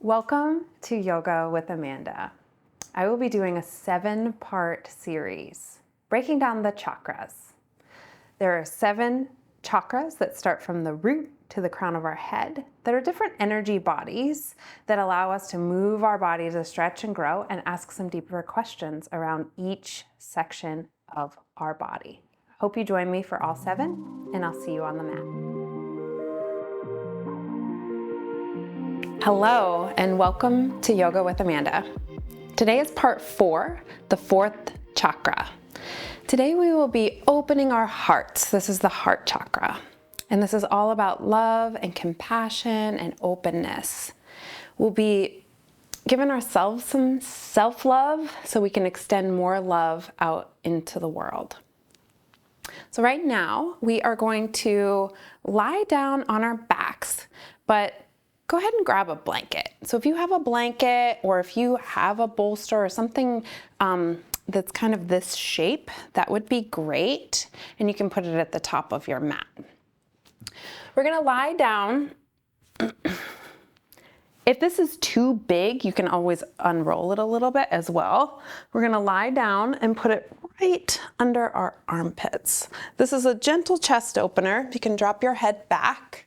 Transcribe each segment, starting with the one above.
Welcome to Yoga with Amanda. I will be doing a 7-part series breaking down the chakras. There are 7 chakras that start from the root to the crown of our head that are different energy bodies that allow us to move our body to stretch and grow and ask some deeper questions around each section of our body. Hope you join me for all 7, and I'll see you on the mat. Hello, and welcome to Yoga with Amanda. Today is part 4, the 4th chakra. Today we will be opening our hearts. This is the heart chakra, and this is all about love and compassion and openness. We'll be giving ourselves some self-love so we can extend more love out into the world. So right now we are going to lie down on our backs, but go ahead and grab a blanket. So if you have a blanket or if you have a bolster or something that's kind of this shape, that would be great. And you can put it at the top of your mat. We're gonna lie down. If this is too big, you can always unroll it a little bit as well. We're gonna lie down and put it right under our armpits. This is a gentle chest opener. You can drop your head back.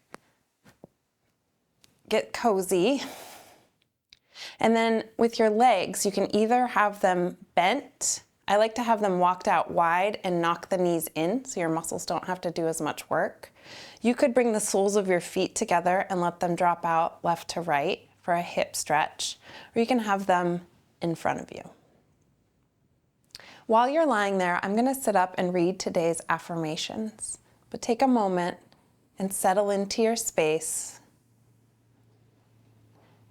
Get cozy. And then with your legs, you can either have them bent. I like to have them walked out wide and knock the knees in so your muscles don't have to do as much work. You could bring the soles of your feet together and let them drop out left to right for a hip stretch, or you can have them in front of you. While you're lying there, I'm going to sit up and read today's affirmations, but take a moment and settle into your space.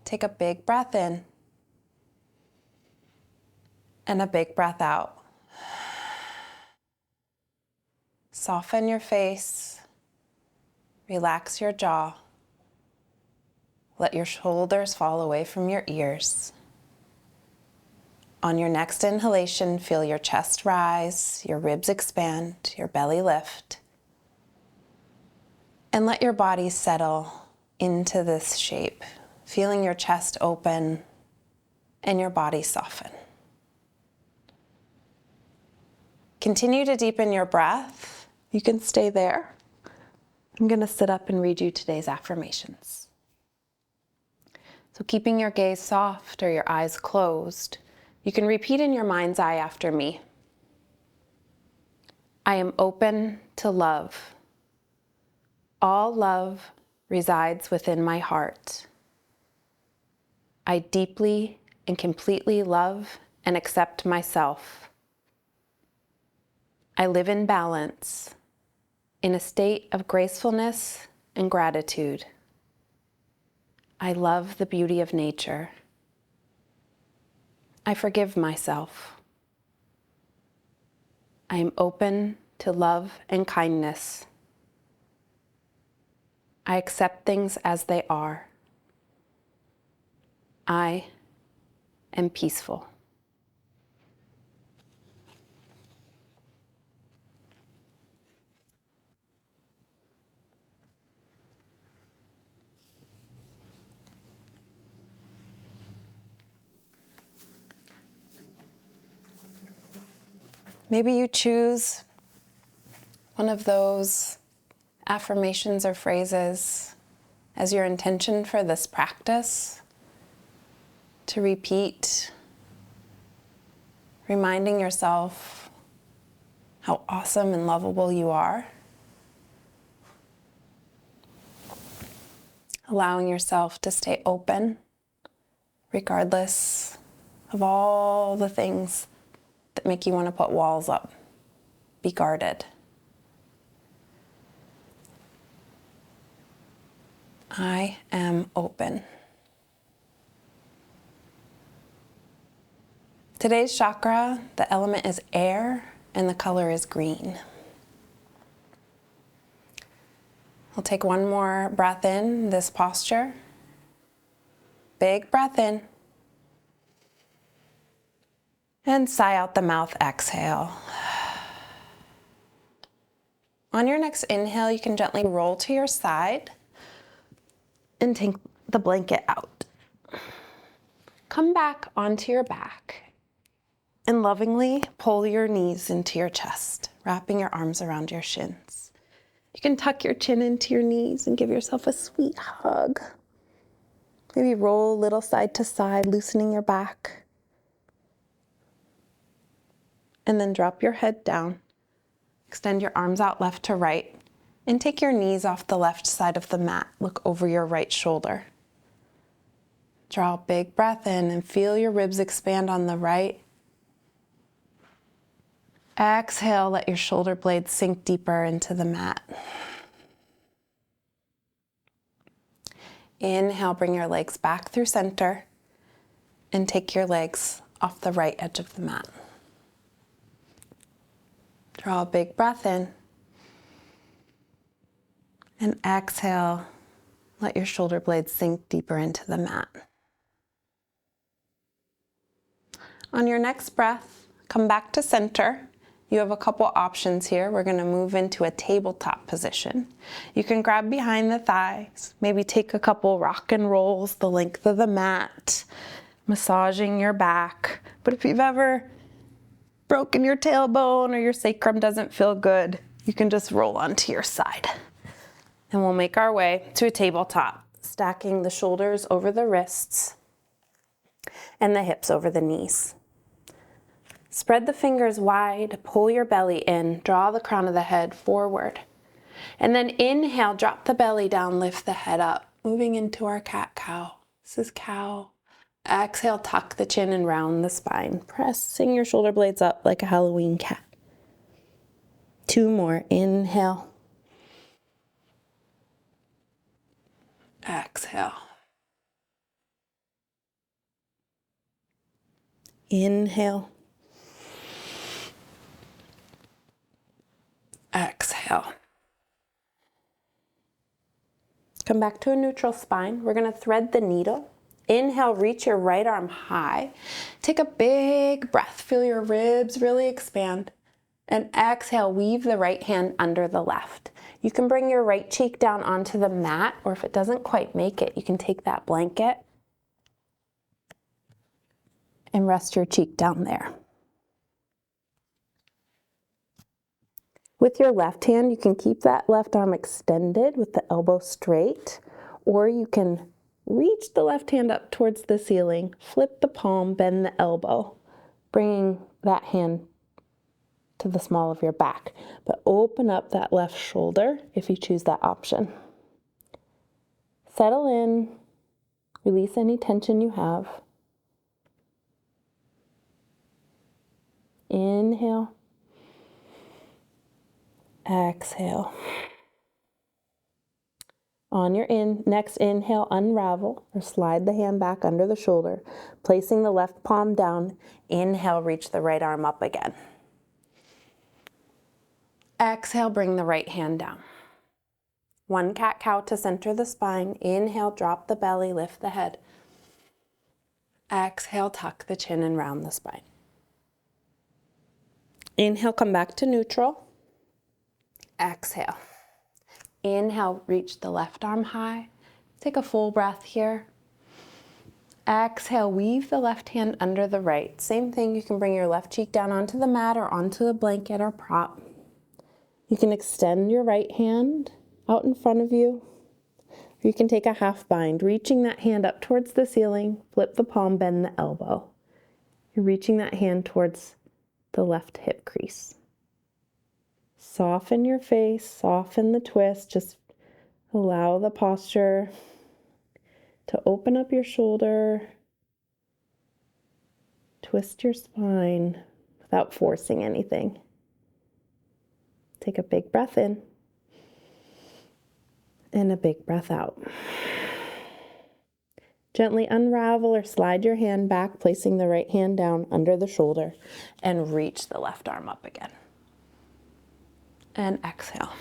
Take a big breath in and a big breath out. Soften your face, relax your jaw. Let your shoulders fall away from your ears. On your next inhalation, feel your chest rise, your ribs expand, your belly lift. And let your body settle into this shape, feeling your chest open and your body soften. Continue to deepen your breath. You can stay there. I'm going to sit up and read you today's affirmations. So keeping your gaze soft or your eyes closed, you can repeat in your mind's eye after me. I am open to love. All love resides within my heart. I deeply and completely love and accept myself. I live in balance, in a state of gracefulness and gratitude. I love the beauty of nature. I forgive myself. I am open to love and kindness. I accept things as they are. I am peaceful. Maybe you choose one of those affirmations or phrases as your intention for this practice to repeat, reminding yourself how awesome and lovable you are. Allowing yourself to stay open regardless of all the things that make you want to put walls up. Be guarded. I am open. Today's chakra, the element is air and the color is green. We'll take one more breath in this posture. Big breath in. And sigh out the mouth, exhale. On your next inhale, you can gently roll to your side and take the blanket out. Come back onto your back and lovingly pull your knees into your chest, wrapping your arms around your shins. You can tuck your chin into your knees and give yourself a sweet hug. Maybe roll a little side to side, loosening your back. And then drop your head down. Extend your arms out left to right. And take your knees off the left side of the mat. Look over your right shoulder. Draw a big breath in and feel your ribs expand on the right. Exhale, let your shoulder blades sink deeper into the mat. Inhale, bring your legs back through center and take your legs off the right edge of the mat. Draw a big breath in. And exhale, let your shoulder blades sink deeper into the mat. On your next breath, come back to center. You have a couple options here. We're going to move into a tabletop position. You can grab behind the thighs, maybe take a couple rock and rolls the length of the mat, massaging your back. But if you've ever broken your tailbone or your sacrum doesn't feel good, you can just roll onto your side. And we'll make our way to a tabletop, stacking the shoulders over the wrists and the hips over the knees. Spread the fingers wide, pull your belly in, draw the crown of the head forward. And then inhale, drop the belly down, lift the head up, moving into our cat-cow. This is cow. Exhale, tuck the chin and round the spine, pressing your shoulder blades up like a Halloween cat. 2 more, inhale. Exhale. Inhale. Exhale. Come back to a neutral spine. We're going to thread the needle. Inhale, reach your right arm high. Take a big breath. Feel your ribs really expand. And exhale, weave the right hand under the left. You can bring your right cheek down onto the mat, or if it doesn't quite make it, you can take that blanket and rest your cheek down there. With your left hand, you can keep that left arm extended with the elbow straight, or you can reach the left hand up towards the ceiling, flip the palm, bend the elbow, bringing that hand to the small of your back, but open up that left shoulder if you choose that option. Settle in, release any tension you have. Inhale, exhale. On your next inhale, unravel or slide the hand back under the shoulder, placing the left palm down. Inhale, reach the right arm up again. Exhale, bring the right hand down. 1 cat-cow to center the spine. Inhale, drop the belly, lift the head. Exhale, tuck the chin and round the spine. Inhale, come back to neutral. Exhale. Inhale, reach the left arm high. Take a full breath here. Exhale, weave the left hand under the right. Same thing, you can bring your left cheek down onto the mat or onto a blanket or prop. You can extend your right hand out in front of you. Or you can take a half bind, reaching that hand up towards the ceiling, flip the palm, bend the elbow. You're reaching that hand towards the left hip crease. Soften your face, soften the twist, just allow the posture to open up your shoulder, twist your spine without forcing anything. Take a big breath in and a big breath out. Gently unravel or slide your hand back, placing the right hand down under the shoulder, and reach the left arm up again. And exhale.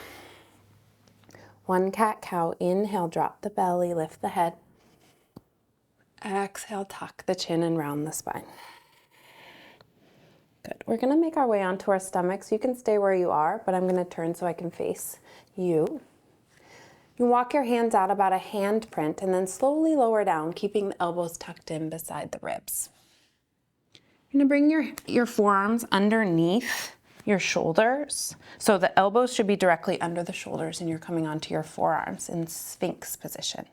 1 cat-cow. Inhale, drop the belly, lift the head. Exhale, tuck the chin and round the spine. Good. We're going to make our way onto our stomachs. You can stay where you are, but I'm going to turn so I can face you. You walk your hands out about a hand print and then slowly lower down, keeping the elbows tucked in beside the ribs. You're gonna bring your forearms underneath your shoulders. So the elbows should be directly under the shoulders and you're coming onto your forearms in Sphinx position.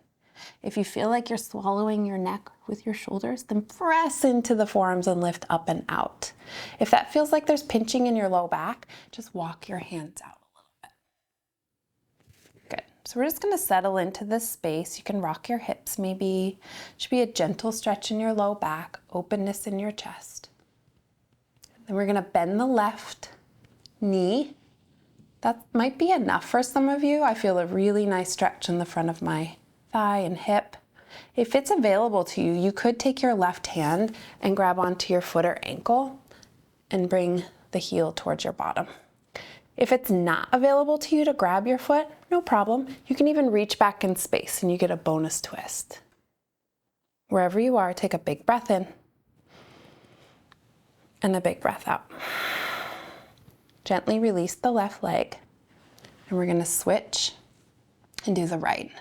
If you feel like you're swallowing your neck with your shoulders, then press into the forearms and lift up and out. If that feels like there's pinching in your low back, just walk your hands out a little bit. Good. So we're just going to settle into this space. You can rock your hips maybe. Should be a gentle stretch in your low back, openness in your chest. Then we're going to bend the left knee. That might be enough for some of you. I feel a really nice stretch in the front of my thigh and hip. If it's available to you, you could take your left hand and grab onto your foot or ankle and bring the heel towards your bottom. If it's not available to you to grab your foot, no problem. You can even reach back in space and you get a bonus twist. Wherever you are, take a big breath in and a big breath out. Gently release the left leg and we're going to switch and do the right.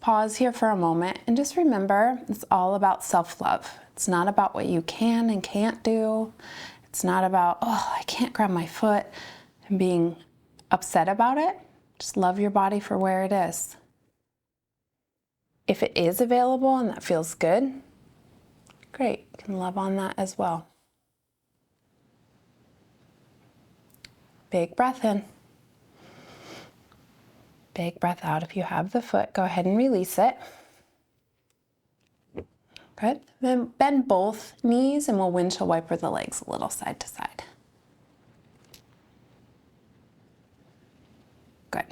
Pause here for a moment and just remember it's all about self-love. It's not about what you can and can't do. It's not about, oh, I can't grab my foot and being upset about it. Just love your body for where it is. If it is available and that feels good, great, you can love on that as well. Big breath in. Big breath out. If you have the foot, go ahead and release it. Good. Then bend both knees and we'll windshield wiper the legs a little side to side. Good.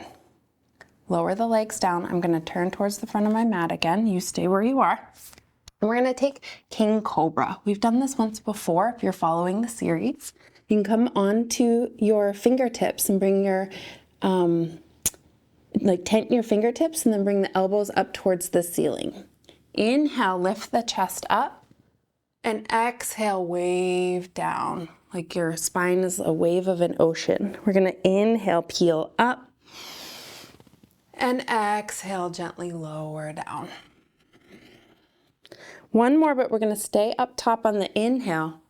Lower the legs down. I'm going to turn towards the front of my mat again. You stay where you are. And we're going to take King Cobra. We've done this once before if you're following the series. You can come onto your fingertips and bring your tent your fingertips and then bring the elbows up towards the ceiling. Inhale, lift the chest up and exhale, wave down like your spine is a wave of an ocean. We're going to inhale, peel up and exhale, gently lower down. One more, but we're going to stay up top on the inhale.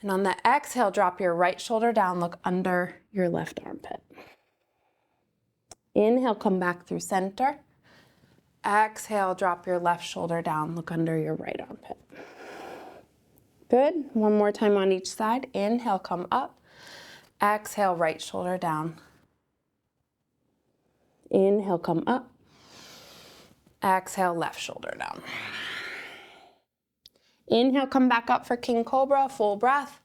And on the exhale, drop your right shoulder down, look under your left armpit. Inhale, come back through center. Exhale, drop your left shoulder down, look under your right armpit. Good. One more time on each side. Inhale, come up. Exhale, right shoulder down. Inhale, come up. Exhale, left shoulder down. Inhale, come back up for King Cobra, full breath.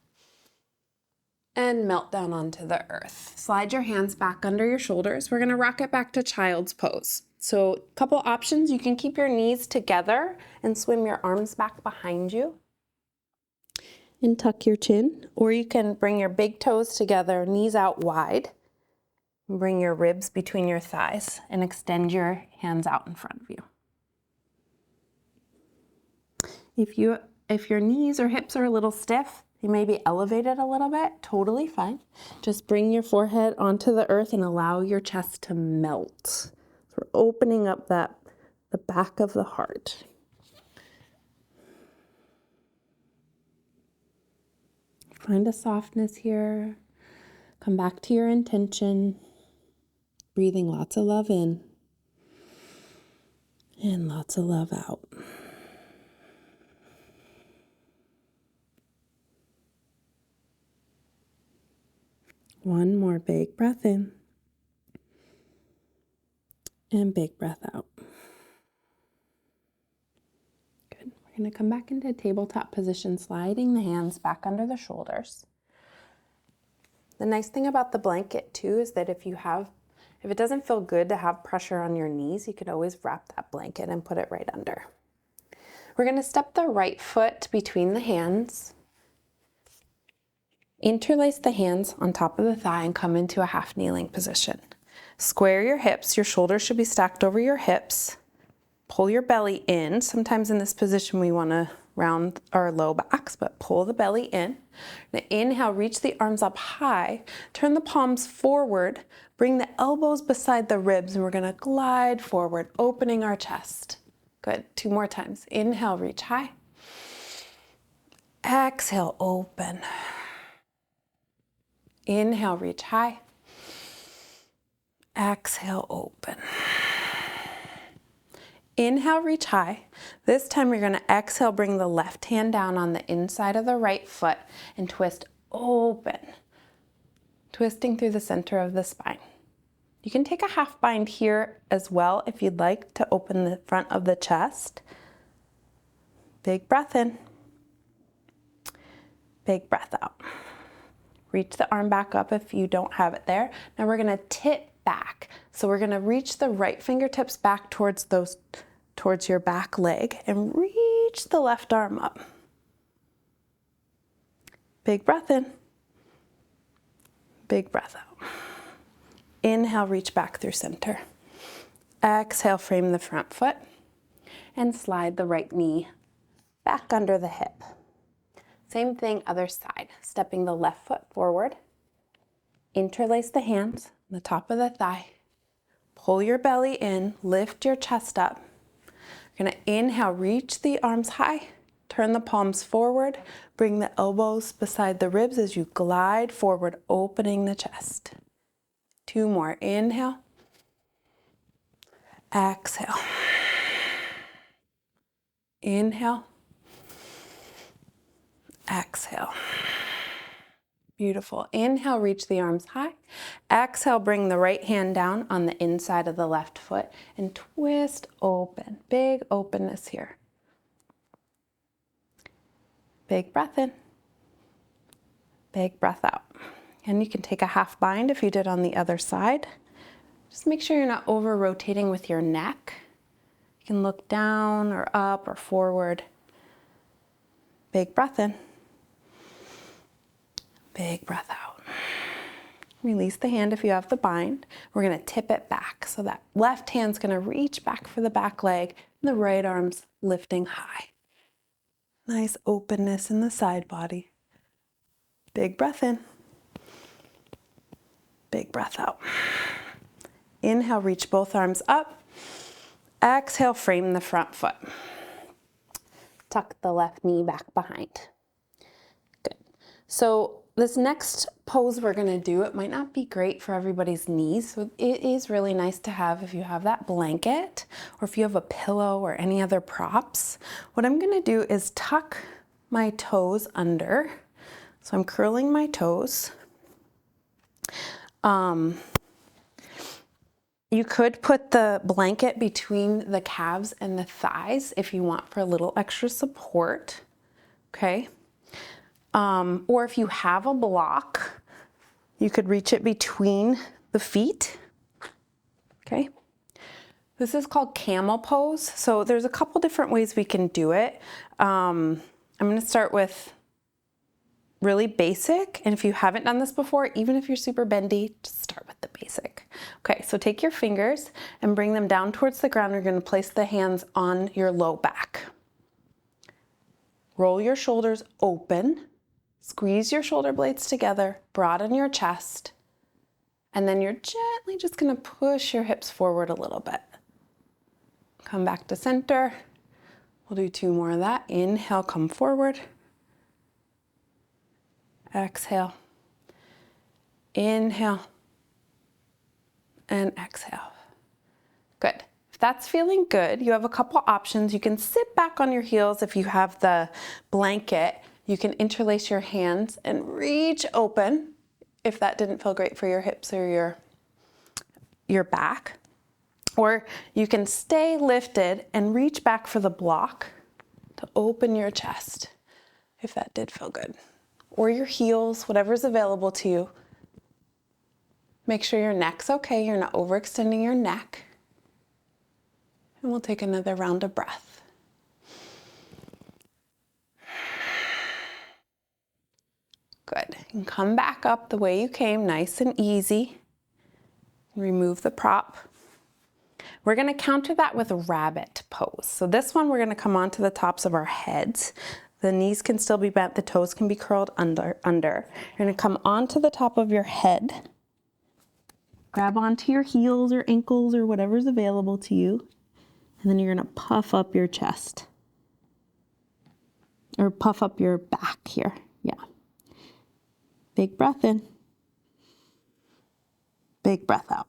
And melt down onto the earth. Slide your hands back under your shoulders. We're gonna rock it back to child's pose. So a couple options, you can keep your knees together and swim your arms back behind you and tuck your chin, or you can bring your big toes together, knees out wide, and bring your ribs between your thighs and extend your hands out in front of you. If your knees or hips are a little stiff, you may be elevated a little bit, totally fine. Just bring your forehead onto the earth and allow your chest to melt. So we're opening up the back of the heart. Find a softness here. Come back to your intention. Breathing lots of love in and lots of love out. One more big breath in and big breath out. Good. We're going to come back into tabletop position, sliding the hands back under the shoulders. The nice thing about the blanket too is that if it doesn't feel good to have pressure on your knees, you could always wrap that blanket and put it right under. We're going to step the right foot between the hands. Interlace the hands on top of the thigh and come into a half kneeling position. Square your hips. Your shoulders should be stacked over your hips. Pull your belly in. Sometimes in this position we want to round our low backs, but pull the belly in. Now inhale, reach the arms up high, turn the palms forward, bring the elbows beside the ribs, and we're gonna glide forward, opening our chest. Good, 2 more times. Inhale, reach high. Exhale, open. Inhale, reach high. Exhale, open. Inhale, reach high. This time you're gonna exhale, bring the left hand down on the inside of the right foot and twist open, twisting through the center of the spine. You can take a half bind here as well if you'd like to open the front of the chest. Big breath in. Big breath out. Reach the arm back up if you don't have it there. Now we're gonna tip back. So we're gonna reach the right fingertips back towards your back leg and reach the left arm up. Big breath in. Big breath out. Inhale, reach back through center. Exhale, frame the front foot and slide the right knee back under the hip. Same thing, other side. Stepping the left foot forward. Interlace the hands on the top of the thigh. Pull your belly in, lift your chest up. You're gonna inhale, reach the arms high, turn the palms forward, bring the elbows beside the ribs as you glide forward, opening the chest. 2 more, inhale, exhale, inhale, exhale. Beautiful. Inhale, reach the arms high. Exhale, bring the right hand down on the inside of the left foot and twist open. Big openness here. Big breath in. Big breath out. And you can take a half bind if you did on the other side. Just make sure you're not over rotating with your neck. You can look down or up or forward. Big breath in. Big breath out. Release the hand if you have the bind. We're gonna tip it back. So that left hand's gonna reach back for the back leg and the right arm's lifting high. Nice openness in the side body. Big breath in. Big breath out. Inhale, reach both arms up. Exhale, frame the front foot. Tuck the left knee back behind. Good. So this next pose we're gonna do, it might not be great for everybody's knees, so it is really nice to have if you have that blanket or if you have a pillow or any other props. What I'm gonna do is tuck my toes under. So I'm curling my toes. You could put the blanket between the calves and the thighs if you want for a little extra support, okay? Or if you have a block, you could reach it between the feet, okay? This is called camel pose. So there's a couple different ways we can do it. I'm gonna start with really basic, and if you haven't done this before, even if you're super bendy, just start with the basic. Okay, so take your fingers and bring them down towards the ground. You're gonna place the hands on your low back. Roll your shoulders open, squeeze your shoulder blades together, broaden your chest, and then you're gently just gonna push your hips forward a little bit. Come back to center. We'll do 2 more of that. Inhale, come forward. Exhale, inhale, and exhale. Good. If that's feeling good, you have a couple options. You can sit back on your heels if you have the blanket. You can interlace your hands and reach open if that didn't feel great for your hips or your back. Or you can stay lifted and reach back for the block to open your chest if that did feel good. Or your heels, whatever's available to you. Make sure your neck's okay, you're not overextending your neck. And we'll take another round of breath. Good. And come back up the way you came, nice and easy. Remove the prop. We're going to counter that with a rabbit pose. So this one, we're going to come onto the tops of our heads. The knees can still be bent, the toes can be curled under. You're going to come onto the top of your head. Grab onto your heels or ankles or whatever's available to you. And then you're going to puff up your chest. Or puff up your back here. Yeah. Big breath in. Big breath out.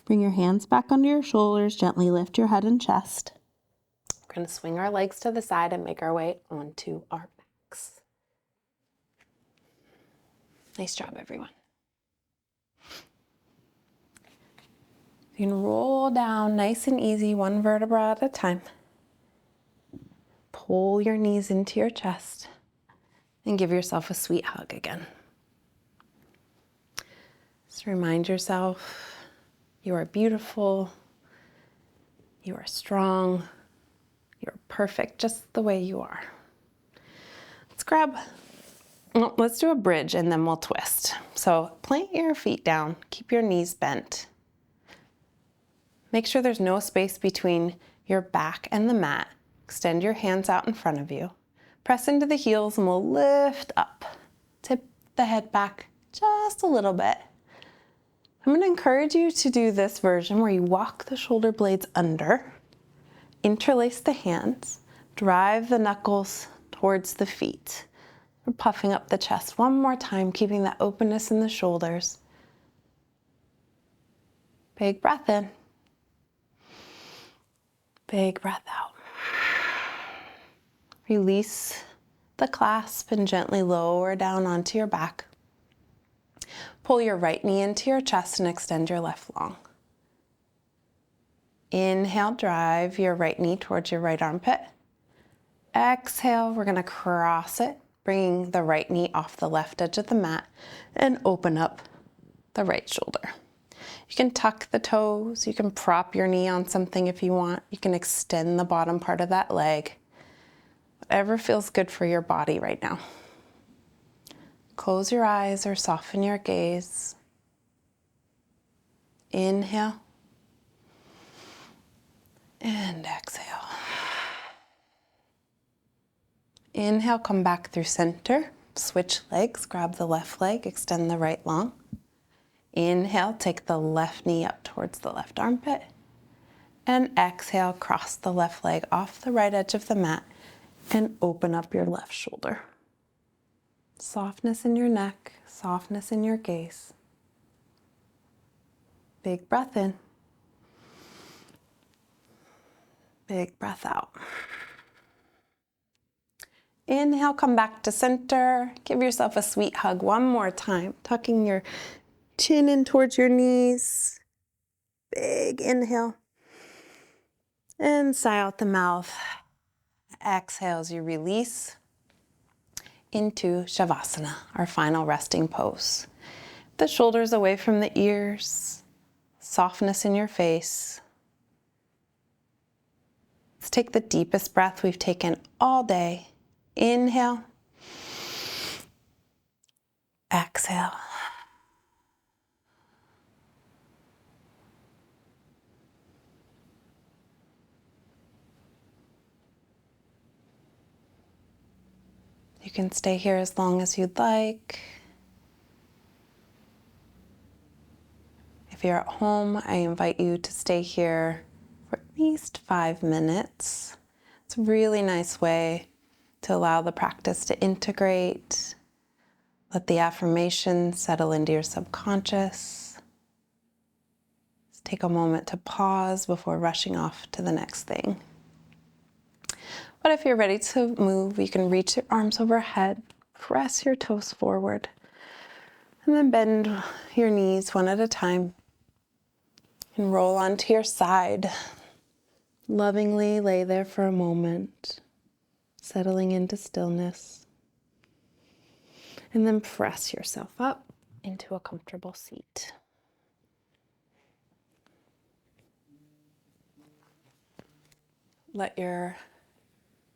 Bring your hands back under your shoulders. Gently lift your head and chest. We're going to swing our legs to the side and make our way onto our backs. Nice job, everyone. You can roll down nice and easy, one vertebra at a time. Pull your knees into your chest and give yourself a sweet hug again. Just remind yourself you are beautiful, you are strong, you're perfect just the way you are. Let's do a bridge and then we'll twist. So plant your feet down, keep your knees bent. Make sure there's no space between your back and the mat. Extend your hands out in front of you. Press into the heels and we'll lift up. Tip the head back just a little bit. I'm going to encourage you to do this version where you walk the shoulder blades under, interlace the hands, drive the knuckles towards the feet. We're puffing up the chest one more time, keeping that openness in the shoulders. Big breath in. Big breath out. Release the clasp and gently lower down onto your back. Pull your right knee into your chest and extend your left long. Inhale, drive your right knee towards your right armpit. Exhale, we're going to cross it, bringing the right knee off the left edge of the mat and open up the right shoulder. You can tuck the toes, you can prop your knee on something if you want. You can extend the bottom part of that leg. Whatever feels good for your body right now. Close your eyes or soften your gaze. Inhale. And exhale. Inhale, come back through center. Switch legs, grab the left leg, extend the right long. Inhale, take the left knee up towards the left armpit. And exhale, cross the left leg off the right edge of the mat and open up your left shoulder. Softness in your neck, softness in your gaze. Big breath in. Big breath out. Inhale, come back to center. Give yourself a sweet hug one more time, tucking your chin in towards your knees. Big inhale. And sigh out the mouth. Exhale as you release into Shavasana, our final resting pose. The shoulders away from the ears, softness in your face. Let's take the deepest breath we've taken all day. Inhale. Exhale. You can stay here as long as you'd like. If you're at home, I invite you to stay here for at least 5 minutes. It's a really nice way to allow the practice to integrate. Let the affirmation settle into your subconscious. Just take a moment to pause before rushing off to the next thing. But if you're ready to move, you can reach your arms overhead, press your toes forward, and then bend your knees one at a time. And roll onto your side. Lovingly lay there for a moment, settling into stillness. And then press yourself up into a comfortable seat. Let your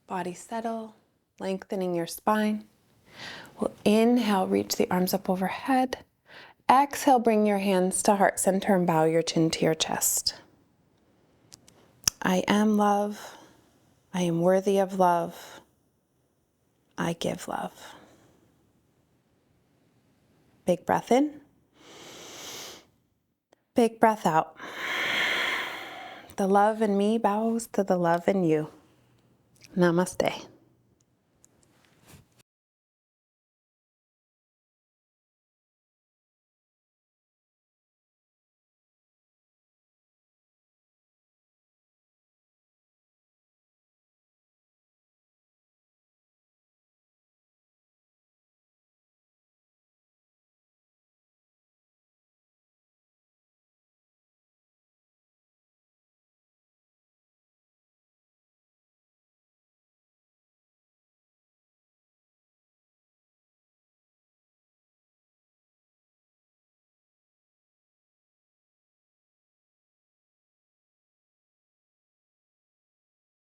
body settle, lengthening your spine. We'll inhale, reach the arms up overhead. Exhale, bring your hands to heart center and bow your chin to your chest. I am love. I am worthy of love. I give love. Big breath in. Big breath out. The love in me bows to the love in you. Namaste.